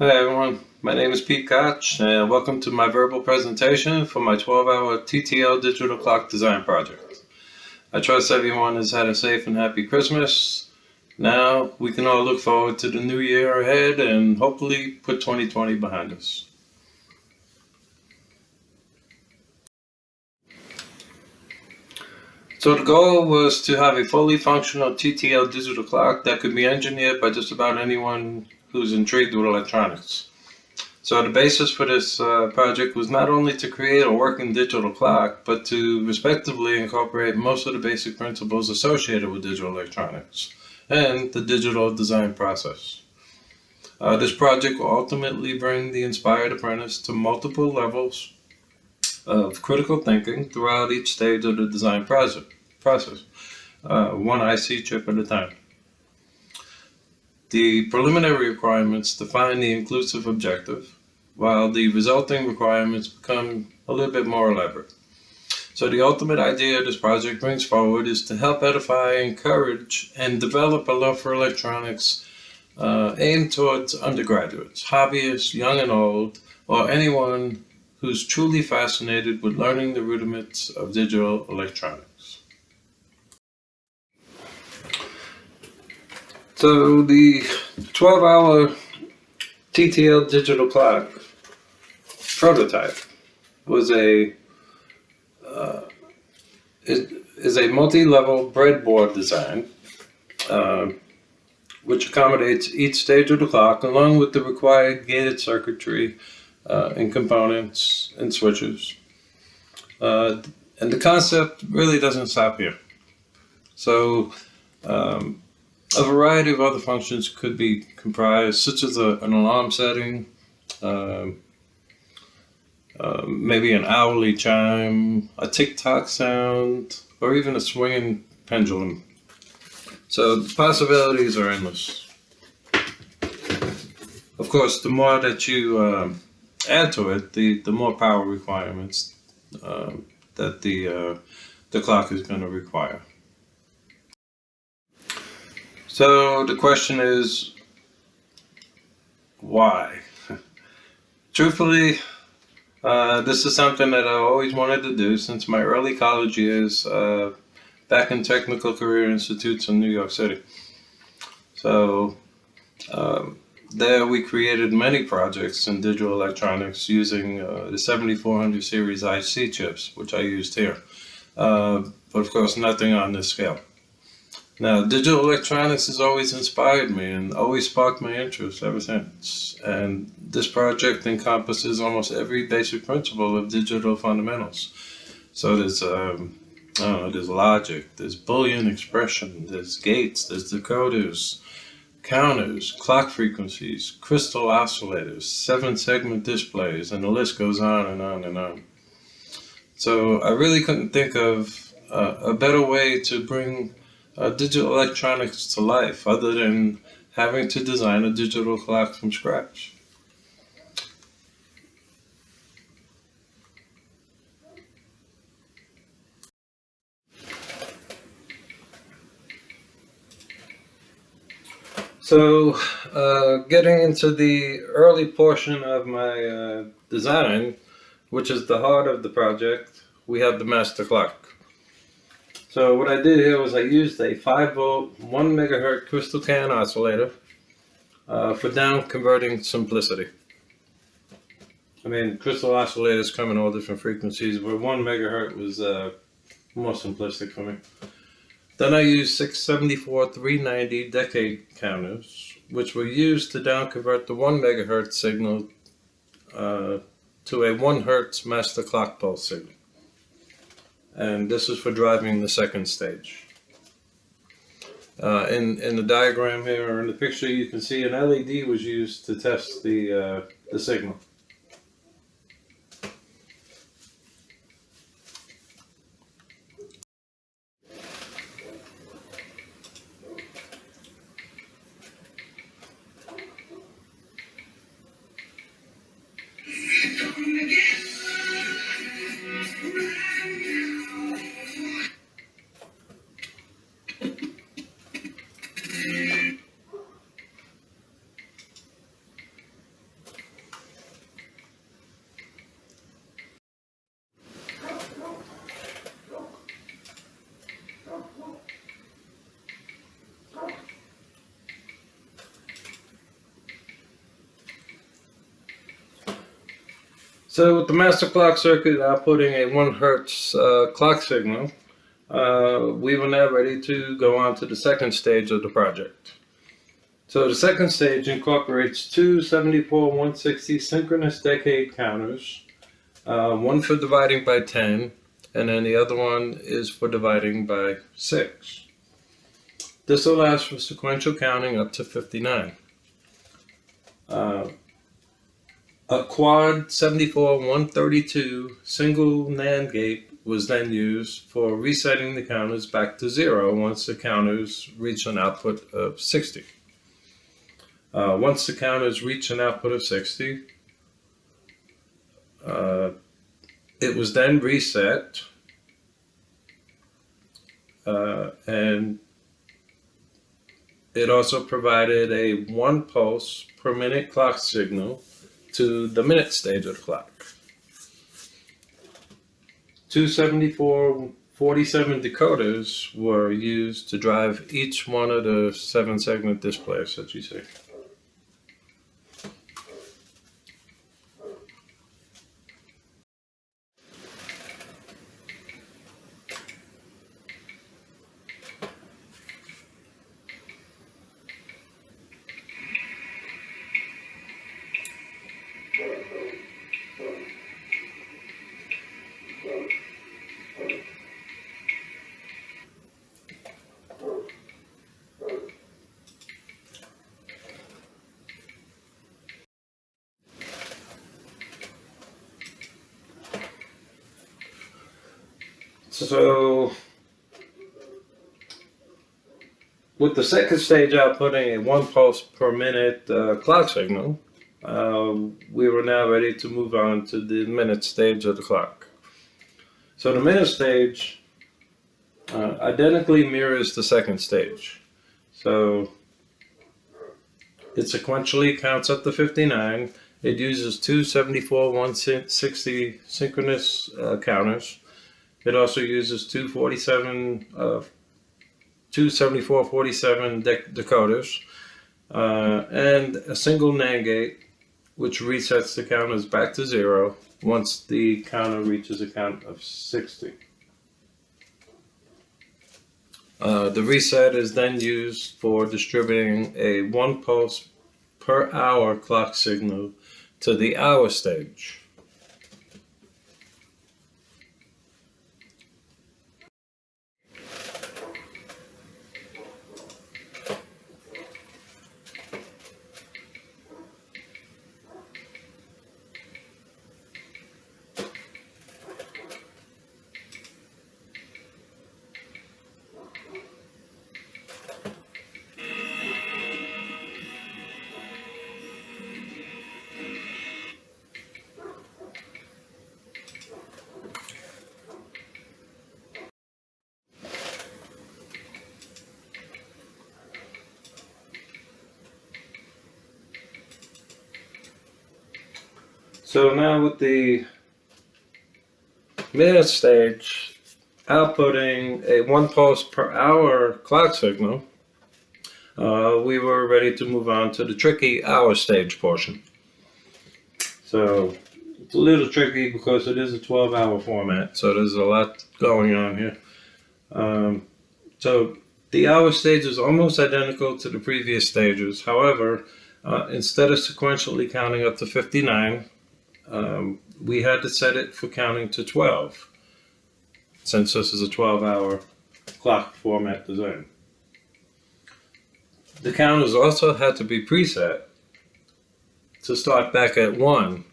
Hi everyone, my name is Pete Koch and welcome to my verbal presentation for my 12-hour TTL Digital Clock design project. I trust everyone has had a safe and happy Christmas. Now we can all look forward to the new year ahead and hopefully put 2020 behind us. So the goal was to have a fully functional TTL digital clock that could be engineered by just about anyone who's intrigued with electronics. So the basis for this project was not only to create a working digital clock, but to respectively incorporate most of the basic principles associated with digital electronics and the digital design process. This project will ultimately bring the inspired apprentice to multiple levels of critical thinking throughout each stage of the design process, one IC chip at a time. The preliminary requirements define the inclusive objective, while the resulting requirements become a little bit more elaborate. So the ultimate idea this project brings forward is to help edify, encourage, and develop a love for electronics aimed towards undergraduates, hobbyists, young and old, or anyone who's truly fascinated with learning the rudiments of digital electronics. So the 12-hour TTL digital clock prototype was is a multi-level breadboard design which accommodates each stage of the clock along with the required gated circuitry and components and switches. And the concept really doesn't stop here. So a variety of other functions could be comprised, such as an alarm setting, maybe an hourly chime, a tick-tock sound, or even a swinging pendulum. So the possibilities are endless. Of course, the more that you add to it, the more power requirements that the clock is going to require. So the question is, why? Truthfully, this is something that I always wanted to do since my early college years back in technical career institutes in New York City. So there we created many projects in digital electronics using the 7400 series IC chips, which I used here. But of course, nothing on this scale. Now, digital electronics has always inspired me and always sparked my interest ever since. And this project encompasses almost every basic principle of digital fundamentals. So there's logic, there's Boolean expression, there's gates, there's decoders, counters, clock frequencies, crystal oscillators, 7-segment displays, and the list goes on and on and on. So I really couldn't think of a better way to bring digital electronics to life other than having to design a digital clock from scratch. So getting into the early portion of my design, which is the heart of the project, we have the master clock. So what I did here was I used a 5-volt, 1 megahertz crystal can oscillator for down converting simplicity. I mean, crystal oscillators come in all different frequencies, but 1 megahertz was more simplistic for me. Then I used 674 390 decade counters, which were used to down convert the 1 megahertz signal to a 1 hertz master clock pulse signal. And this is for driving the second stage. In the diagram here, or in the picture, you can see an LED was used to test the signal. So with the master clock circuit outputting a 1 Hertz clock signal, we were now ready to go on to the second stage of the project. So the second stage incorporates two 74-160 synchronous decade counters, one for dividing by 10, and then the other one is for dividing by 6. This allows for sequential counting up to 59. A quad 74-132 single NAND gate was then used for resetting the counters back to 0 once the counters reach an output of 60. Once the counters reach an output of 60, it was then reset, and it also provided a 1 pulse per minute clock signal to the minute stage of the clock. Two 74-47 decoders were used to drive each one of the 7-segment displays that you see. So, with the second stage outputting a 1 pulse per minute clock signal, we were now ready to move on to the minute stage of the clock. So the minute stage identically mirrors the second stage. So it sequentially counts up to 59. It uses two 74-160 synchronous counters. It also uses two 74-47 decoders and a single NAND gate, which resets the counters back to 0 once the counter reaches a count of 60. The reset is then used for distributing a 1 pulse per hour clock signal to the hour stage. So now with the minute stage outputting a 1 pulse per hour clock signal, we were ready to move on to the tricky hour stage portion. So it's a little tricky because it is a 12-hour format, so there's a lot going on here. So the hour stage is almost identical to the previous stages. However, instead of sequentially counting up to 59, we had to set it for counting to 12, since this is a 12-hour clock format design. The counters also had to be preset to start back at 1,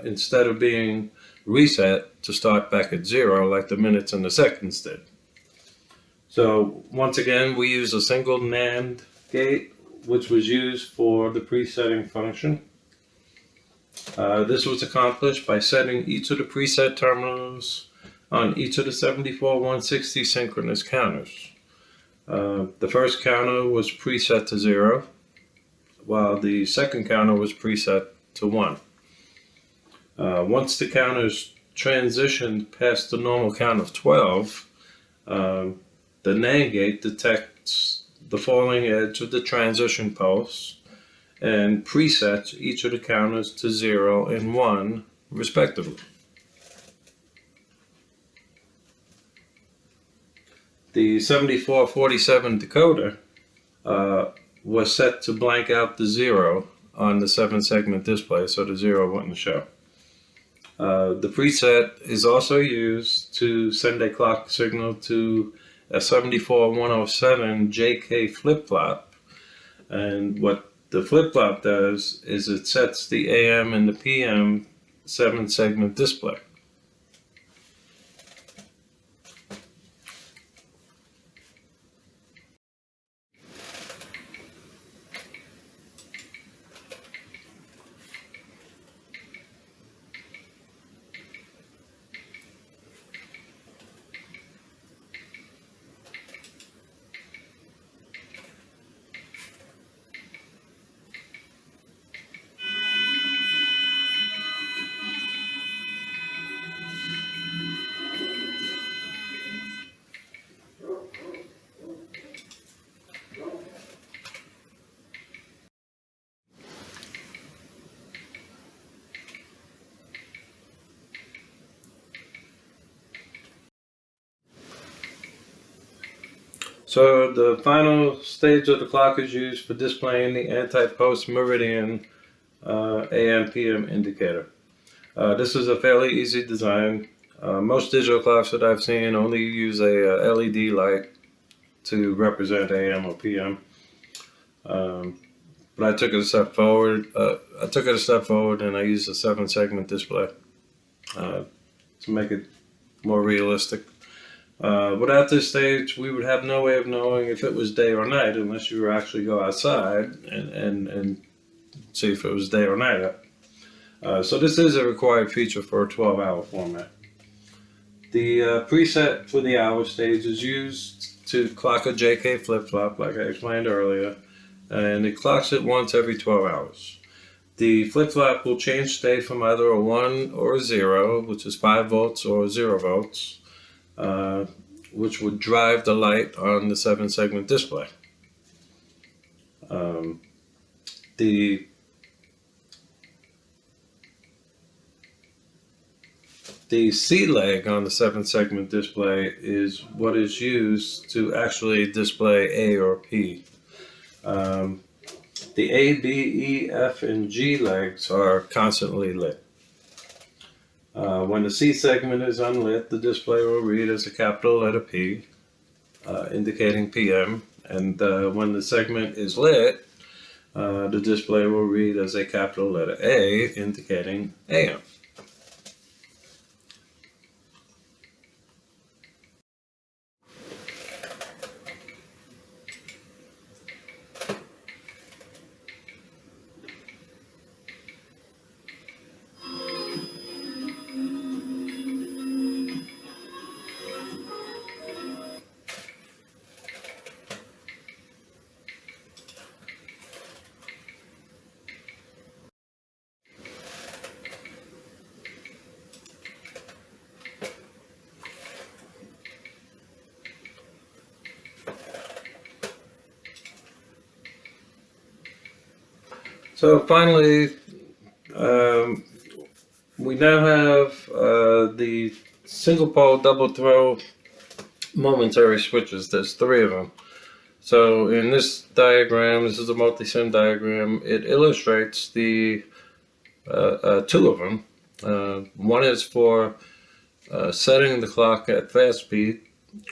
instead of being reset to start back at 0 like the minutes and the seconds did. So once again, we used a single NAND gate, which was used for the presetting function. This was accomplished by setting each of the preset terminals on each of the 74-160 synchronous counters. The first counter was preset to 0, while the second counter was preset to 1. Once the counters transitioned past the normal count of 12, the NAND gate detects the falling edge of the transition pulse and presets each of the counters to 0 and 1 respectively. The 7447 decoder was set to blank out the 0 on the 7-segment display, so the 0 wouldn't show. The preset is also used to send a clock signal to a 74107 JK flip-flop, and what the flip-flop does is it sets the AM and the PM 7-segment display. So the final stage of the clock is used for displaying the anti-post meridian AM/PM indicator. This is a fairly easy design. Most digital clocks that I've seen only use a LED light to represent AM or PM. But I took it a step forward. And I used a 7-segment display to make it more realistic. Without this stage, we would have no way of knowing if it was day or night unless you were actually go outside and see if it was day or night. So this is a required feature for a 12-hour format. The preset for the hour stage is used to clock a JK flip-flop, like I explained earlier, and it clocks it once every 12 hours. The flip-flop will change state from either a 1 or a 0, which is 5 volts or 0 volts, which would drive the light on the 7-segment display. The C leg on the 7-segment display is what is used to actually display A or P. The A, B, E, F, and G legs are constantly lit. When the C segment is unlit, the display will read as a capital letter P, indicating PM, and when the segment is lit, the display will read as a capital letter A, indicating AM. So finally, we now have the single pole double throw momentary switches. There's 3 of them. So in this diagram, this is a multi-sim diagram, it illustrates the 2 of them. One is for setting the clock at fast speed,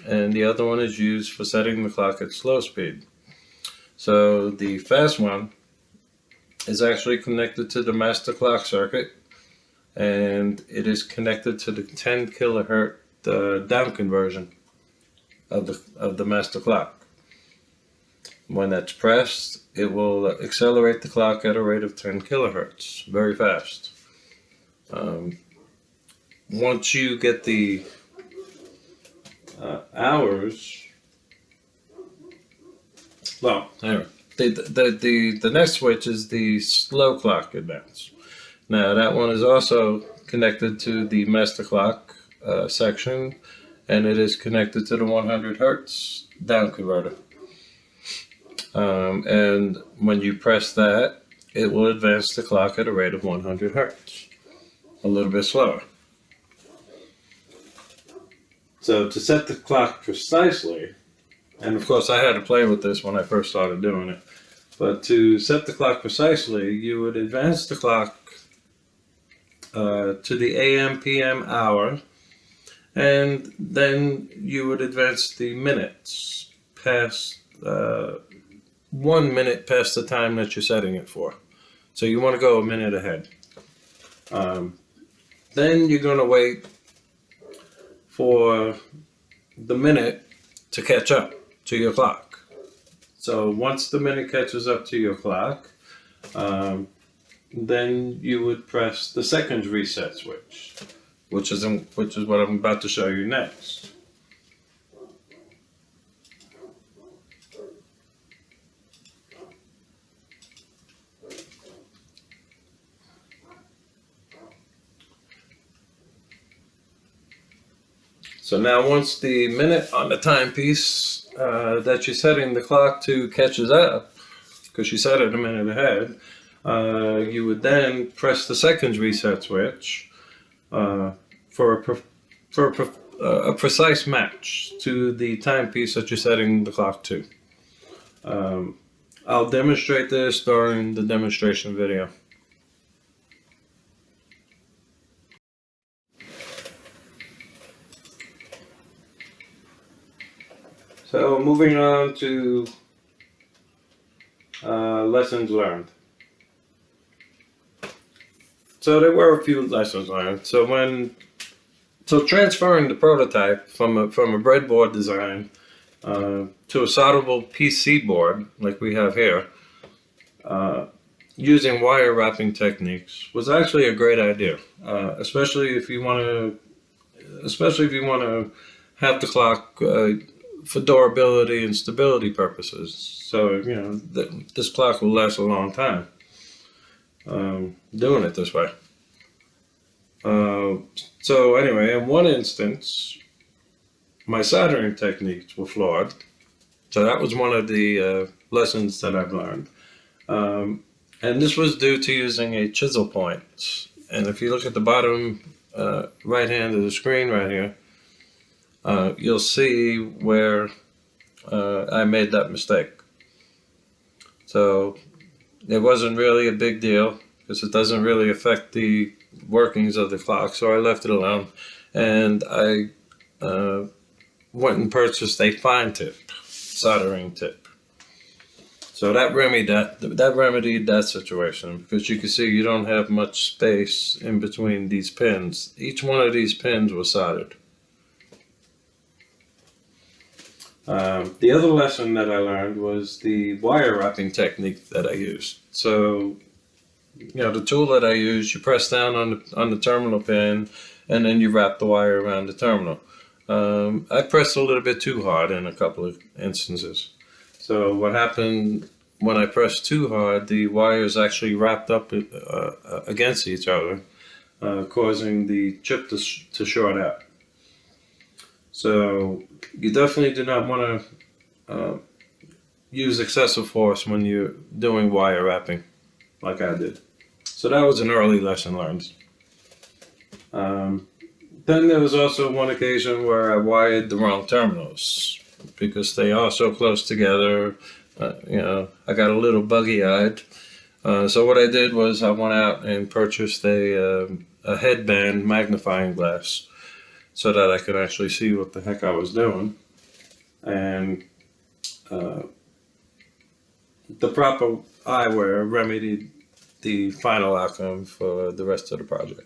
and the other one is used for setting the clock at slow speed. So the fast one is actually connected to the master clock circuit, and it is connected to the 10 kilohertz down conversion of the master clock. When that's pressed, it will accelerate the clock at a rate of 10 kilohertz, very fast. Once you get the hours, well, anyway. The next switch is the slow clock advance. Now that one is also connected to the master clock section, and it is connected to the 100 hertz down converter. And when you press that, it will advance the clock at a rate of 100 hertz. a little bit slower. So to set the clock precisely, and of course I had to play with this when I first started doing it, but to set the clock precisely, you would advance the clock to the AM, PM hour, and then you would advance the minutes past 1 minute past the time that you're setting it for. So you want to go a minute ahead. Then you're going to wait for the minute to catch up to your clock. So once the minute catches up to your clock, then you would press the seconds reset switch, which is what I'm about to show you next. So now once the minute on the timepiece that you're setting the clock to catches up, because you set it a minute ahead, you would then press the seconds reset switch for a precise match to the timepiece that you're setting the clock to. I'll demonstrate this during the demonstration video. So moving on to lessons learned. So there were a few lessons learned. So transferring the prototype from a breadboard design to a solderable PC board like we have here, using wire wrapping techniques was actually a great idea, especially if you want to have the clock for durability and stability purposes. So, you know, this clock will last a long time doing it this way. So anyway, in one instance, my soldering techniques were flawed. So that was one of the lessons that I've learned. And this was due to using a chisel point. And if you look at the bottom right hand of the screen right here, you'll see where I made that mistake. So it wasn't really a big deal because it doesn't really affect the workings of the clock, so I left it alone. And I went and purchased a fine tip, soldering tip. So that remedied that situation, because you can see you don't have much space in between these pins. Each one of these pins was soldered. The other lesson that I learned was the wire wrapping technique that I used. So, you know, the tool that I use, you press down on the terminal pin, and then you wrap the wire around the terminal. I pressed a little bit too hard in a couple of instances. So what happened when I pressed too hard, the wires actually wrapped up against each other, causing the chip to short out. So you definitely do not want to use excessive force when you're doing wire wrapping like I did. So that was an early lesson learned. Then there was also one occasion where I wired the wrong terminals because they are so close together. You know, I got a little buggy-eyed. So what I did was I went out and purchased a headband magnifying glass so that I could actually see what the heck I was doing. And the proper eyewear remedied the final outcome for the rest of the project.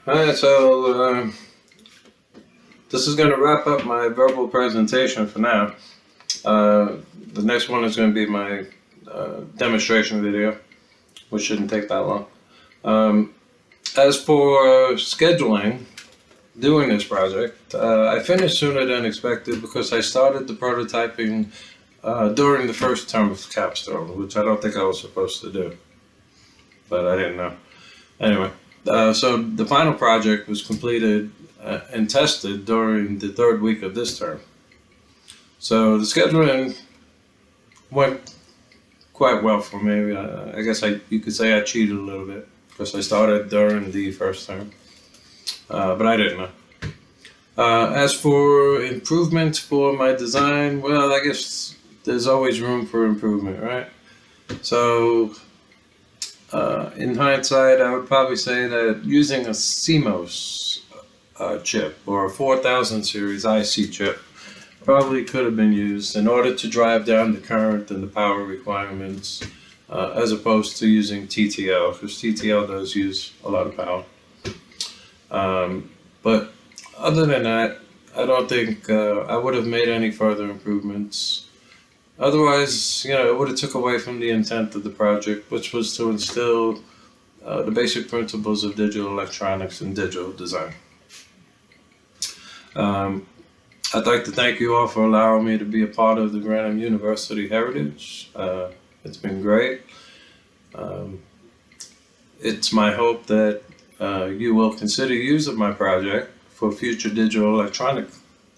Alright, so this is going to wrap up my verbal presentation for now. The next one is going to be my demonstration video, which shouldn't take that long. As for scheduling, doing this project, I finished sooner than expected because I started the prototyping during the first term of Capstone, which I don't think I was supposed to do, but I didn't know. Anyway, So the final project was completed and tested during the third week of this term. So the scheduling went quite well for me. I guess you could say I cheated a little bit because I started during the first term, but I didn't know. As for improvements for my design, well, I guess there's always room for improvement, right? So in hindsight, I would probably say that using a CMOS chip or a 4000 series IC chip probably could have been used in order to drive down the current and the power requirements, as opposed to using TTL, because TTL does use a lot of power. But other than that, I don't think I would have made any further improvements. Otherwise, it would have took away from the intent of the project, which was to instill the basic principles of digital electronics and digital design. I'd like to thank you all for allowing me to be a part of the Grantham University Heritage. It's been great. It's my hope that you will consider use of my project for future digital electronic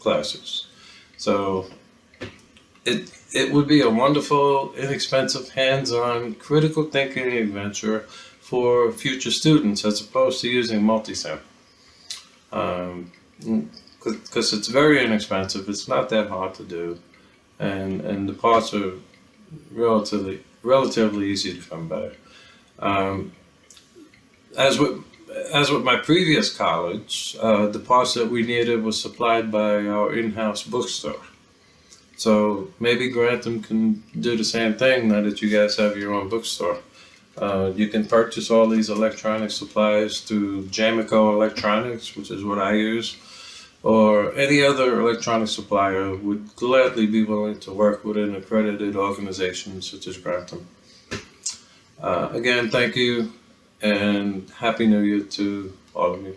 classes. So it would be a wonderful, inexpensive, hands-on, critical thinking adventure for future students as opposed to using multisim. Because it's very inexpensive, it's not that hard to do, and the parts are relatively easy to come by. As with my previous college, the parts that we needed was supplied by our in-house bookstore. So maybe Grantham can do the same thing now that you guys have your own bookstore. You can purchase all these electronic supplies through Jamico Electronics, which is what I use, or any other electronic supplier would gladly be willing to work with an accredited organization such as Grantham. Again, thank you, and Happy New Year to all of you.